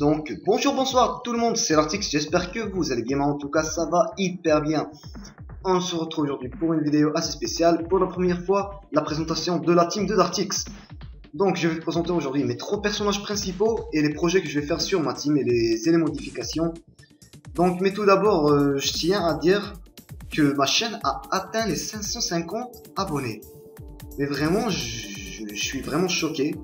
Donc bonjour, bonsoir tout le monde, c'est l'Artix, j'espère que vous allez bien, mais en tout cas ça va hyper bien. On se retrouve aujourd'hui pour une vidéo assez spéciale, pour la première fois, la présentation de la team de l'Artix. Donc je vais vous présenter aujourd'hui mes 3 personnages principaux et les projets que je vais faire sur ma team et les modifications. Donc mais tout d'abord, je tiens à dire que ma chaîne a atteint les 550 abonnés. Mais vraiment, je suis vraiment choqué.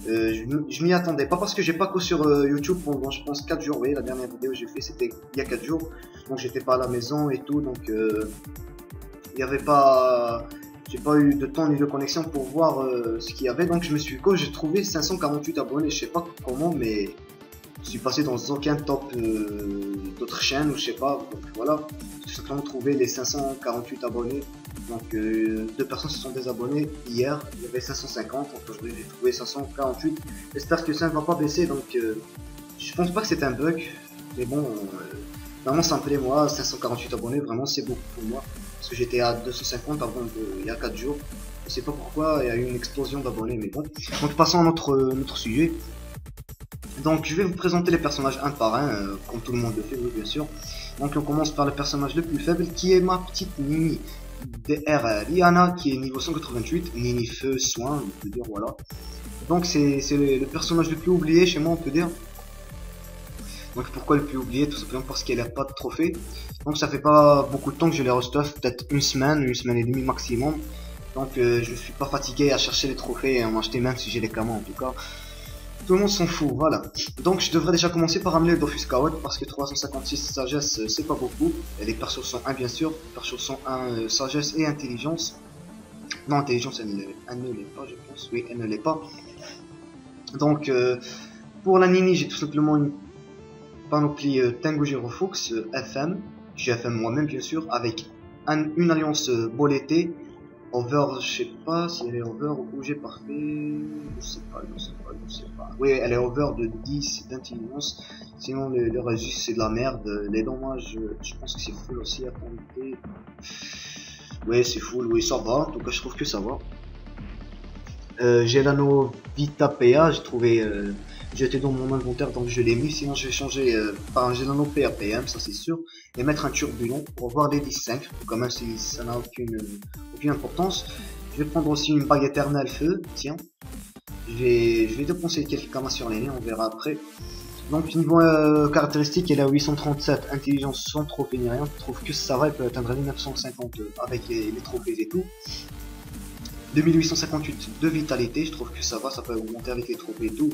Je m'y attendais pas parce que j'ai pas qu'au sur YouTube pendant je pense 4 jours. Vous voyez, la dernière vidéo que j'ai fait c'était il y a 4 jours, donc j'étais pas à la maison et tout, donc il y avait pas, j'ai pas eu de temps ni de connexion pour voir ce qu'il y avait, donc je me suis quand j'ai trouvé 548 abonnés, je sais pas comment, mais je suis passé dans aucun top d'autres chaînes ou je sais pas, donc voilà, j'ai simplement trouvé les 548 abonnés. Donc 2 personnes se sont désabonnées hier, il y avait 550, donc aujourd'hui j'ai trouvé 548. J'espère que ça ne va pas baisser, donc je pense pas que c'est un bug, mais bon, vraiment ça me plaît moi, 548 abonnés, vraiment c'est beaucoup pour moi, parce que j'étais à 250 avant il y a 4 jours, je sais pas pourquoi il y a eu une explosion d'abonnés, mais bon. Donc passons à notre sujet. Donc je vais vous présenter les personnages un par un, comme tout le monde le fait, oui bien sûr. Donc on commence par le personnage le plus faible, qui est ma petite Nini. DR Rihanna, qui est niveau 188, Nini feu, soin, on peut dire, voilà. Donc c'est le personnage le plus oublié chez moi, on peut dire. Donc pourquoi le plus oublié? Tout simplement parce qu'elle n'a pas de trophée. Donc ça fait pas beaucoup de temps que je les restuff, peut-être une semaine et demie maximum. Donc je suis pas fatigué à chercher les trophées et à en acheter même si j'ai les camons en tout cas. Tout le monde s'en fout, voilà. Donc je devrais déjà commencer par amener le Dofus Scout parce que 356 sagesse c'est pas beaucoup. Et les persos sont 1 bien sûr, les persos sont 1 sagesse et intelligence. Non, intelligence elle ne l'est pas, je pense, oui elle ne l'est pas. Donc pour la Nini j'ai tout simplement une panoplie Tengu Girofox FM, j'ai FM moi-même bien sûr, avec une alliance Boleté. Over, je sais pas si elle est over ou bougé parfait, je sais pas. Oui, elle est over de 10 d'intelligence, sinon le reste c'est de la merde. Les dommages, je pense que c'est full aussi, attendez. Oui, c'est full, oui, ça va, en tout cas je trouve que ça va. J'ai l'anneau Vita PA, j'ai trouvé, j'étais dans mon inventaire donc je l'ai mis, sinon je vais changer par un Gelano PAPM, ça c'est sûr, et mettre un turbulent pour voir les 10-5, quand même si ça n'a aucune importance. Je vais prendre aussi une bague éternelle feu, tiens, je vais dépenser quelques camas sur les nez, on verra après. Donc niveau caractéristique, elle a 837, intelligence sans trophée ni rien, je trouve que ça va, elle peut atteindre les 950 avec les trophées et tout. 2858 de vitalité, je trouve que ça va, ça peut augmenter avec les trophées et tout.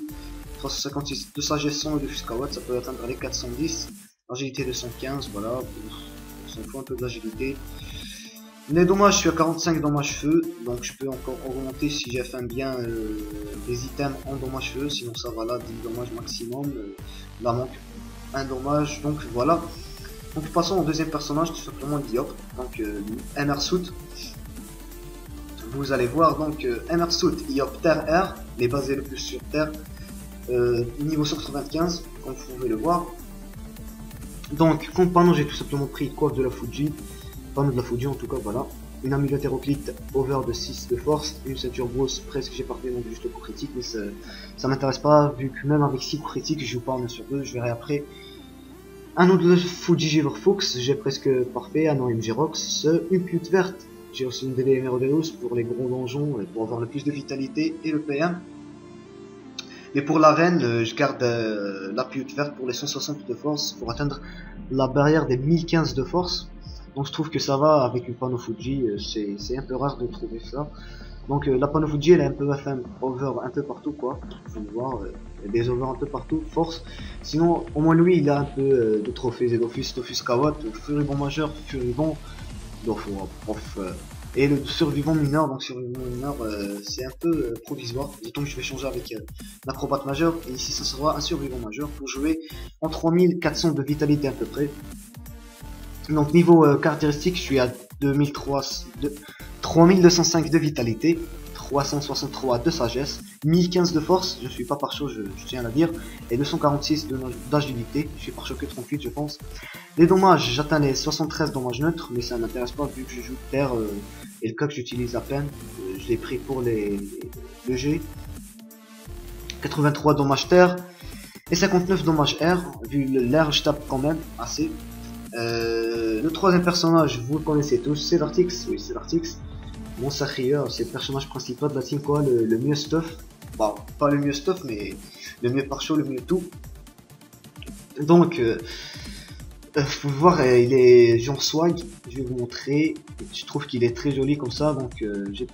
356 de sagesse et de Fuskawatt, ça peut atteindre les 410. Agilité 215, voilà, on s'en fout un peu de l'agilité. Les dommages, je suis à 45 dommages feu, donc je peux encore augmenter si j'ai fait bien les items en dommages feu, sinon ça va là, 10 dommages maximum. Là manque un dommage, donc voilà. Donc passons au deuxième personnage, tout simplement Diop, donc Emersuit. Vous allez voir donc Emersuit Iop Terre R, les basés le plus sur Terre, niveau 195, comme vous pouvez le voir. Donc, comme panneau, j'ai tout simplement pris coiffe de la Fuji, panneau de la Fuji en tout cas, voilà. Une amulette héroclite over de 6 de force, une ceinture brosse presque j'ai parfait, donc juste coup critique, mais ça m'intéresse pas, vu que même avec 6 coups critiques, je joue pas en 1 sur 2, je verrai après. Un autre de Fuji Giverfox, j'ai presque parfait, un OMG Rox, une pute verte. J'ai aussi une DD Merodeus pour les gros donjons, pour avoir le plus de vitalité et le PM. Mais pour l'arène, je garde la pute verte pour les 160 de force, pour atteindre la barrière des 1015 de force. Donc je trouve que ça va avec une panneau Fuji, c'est un peu rare de trouver ça. Donc la panneau Fuji elle est un peu FM over un peu partout quoi, vous pouvez voir, il y a des over un peu partout, force. Sinon au moins lui il a un peu de trophées et Dofus Kawat, Furibon majeur, Furibon. Et le survivant mineur, donc survivant mineur c'est un peu provisoire, d'autant que je vais changer avec l'acrobate majeur, et ici ça sera un survivant majeur pour jouer en 3400 de vitalité à peu près. Donc niveau caractéristique, je suis à 3205 de vitalité, 363 de sagesse, 1015 de force, je suis pas par chaud, je tiens à la dire, et 246 d'agilité, je suis par chaud que 38 je pense. Les dommages, j'atteins les 73 dommages neutres, mais ça m'intéresse pas vu que je joue terre et le cas que j'utilise à peine, je l'ai pris pour le G. 83 dommages terre, Et 59 dommages R, vu l'air je tape quand même assez. Le troisième personnage, vous le connaissez tous, c'est l'Artix, oui c'est l'Artix. Mon Sacrieur, c'est le personnage principal de la team quoi, le mieux stuff. Bon, pas le mieux stuff, mais le mieux par show, le mieux tout. Donc, faut voir, il est genre swag, je vais vous montrer. Je trouve qu'il est très joli comme ça, donc je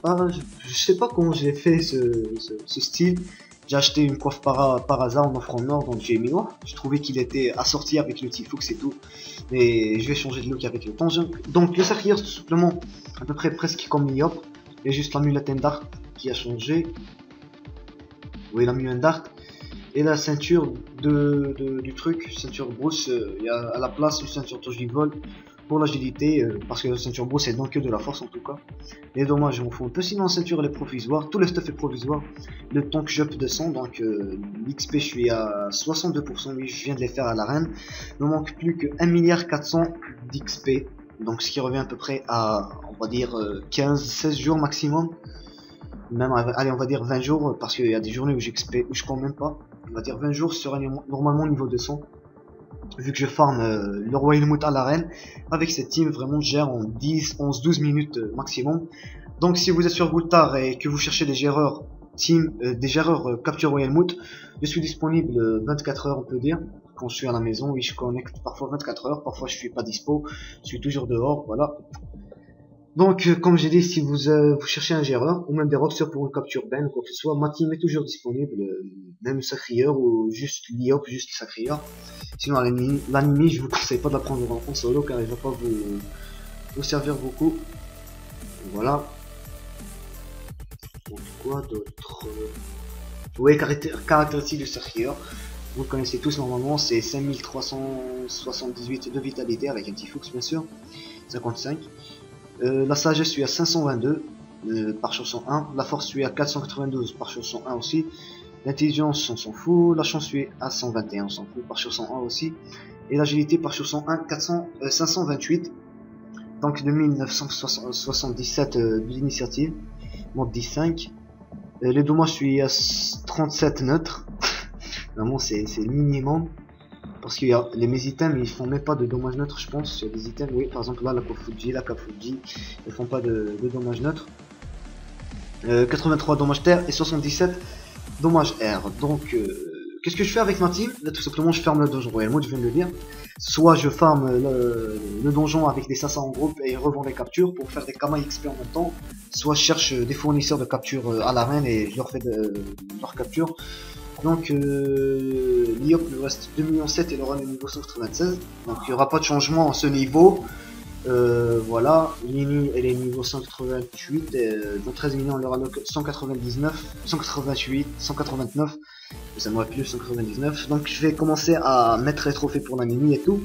sais pas comment j'ai fait ce style. J'ai acheté une coiffe par hasard en offre en or, donc j'ai mis noir. Je trouvais qu'il était assorti avec le T-Fox et tout, mais je vais changer de look avec le temps. Donc le Sacrier, tout simplement, à peu près presque comme Liop. Il y a juste l'amulette d'Arc qui a changé. Oui, l'amulette d'Arc. Et la ceinture du truc, ceinture Bruce, il y a à la place une ceinture d'ogival pour l'agilité, parce que la ceinture Bruce est donc que de la force en tout cas. Les dommages on font un peu, sinon la ceinture elle est provisoire, tout le stuff est provisoire. Le tank jump descend, donc l'XP je suis à 62%, oui je viens de les faire à l'arène. Il me manque plus que 1,4 milliard d'XP, donc ce qui revient à peu près à, on va dire 15-16 jours maximum. Même, allez on va dire 20 jours, parce qu'il y a des journées où j'XP, où je compte même pas. On va dire 20 jours sera normalement niveau 200. Vu que je farm le roi Helmut à l'arène, avec cette team vraiment je gère en 10, 11, 12 minutes maximum. Donc si vous êtes sur Goultar et que vous cherchez des géreurs des géreurs capture Royal Helmut, je suis disponible 24 heures on peut dire. Quand je suis à la maison, oui je connecte parfois 24 heures, parfois je suis pas dispo, je suis toujours dehors, voilà. Donc, comme j'ai dit, si vous cherchez un géreur, ou même des rocksters pour une capture ben, ou quoi que ce soit, ma team est toujours disponible, même le Sacrieur, ou juste l'IOP, juste le Sacrieur. Sinon, l'anime, je vous conseille pas de la prendre en solo, car il va pas vous servir beaucoup. Voilà. Donc, quoi d'autre? Oui, caractéristiques du Sacrieur. Vous le connaissez tous normalement, c'est 5378 de vitalité, avec un T-Fox bien sûr, 55. La sagesse, je suis à 522 par chanson 1. La force, je suis à 492 par chanson 1 aussi. L'intelligence, on s'en fout. La chance, je suis à 121, on s'en fout par chanson 1 aussi. Et l'agilité par chanson 1, 528. Donc de 1977 de l'initiative. Mode 15. Les dommages, je suis à 37 neutres. Vraiment, c'est le minimum. Parce que mes items ils font même pas de dommages neutres je pense. Il y a des items, oui par exemple là la Kofuji, la Kafuji, ils font pas de dommages neutres. 83 dommages terre et 77 dommages air. Donc qu'est-ce que je fais avec ma team? Là tout simplement je ferme le donjon Royal Mode, je viens de le dire. Soit je farme le donjon avec des assassins en groupe et revends les captures pour faire des Kama XP en même temps. Soit je cherche des fournisseurs de captures à l'arène et je leur fais leur capture. Donc l'IOP me reste 2,7 millions et le run est niveau 196. Donc il n'y aura pas de changement à ce niveau. Voilà, Lini elle est niveau 188, donc 13 millions elle aura 199, 188, 189, ça m'aurait plus 199. Donc je vais commencer à mettre les trophées pour la Mimi et tout.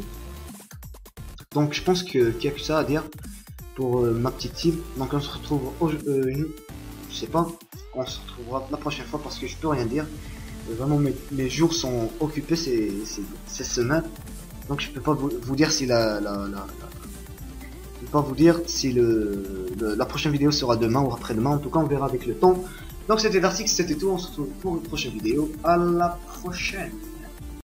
Donc je pense qu'il n'y a que ça à dire pour ma petite team. Donc on se retrouve je sais pas, on se retrouvera la prochaine fois parce que je peux rien dire. Vraiment mes jours sont occupés ces semaines, donc je peux pas vous dire si la prochaine vidéo sera demain ou après-demain. En tout cas on verra avec le temps. Donc c'était Dartix, c'était tout, on se retrouve pour une prochaine vidéo. À la prochaine.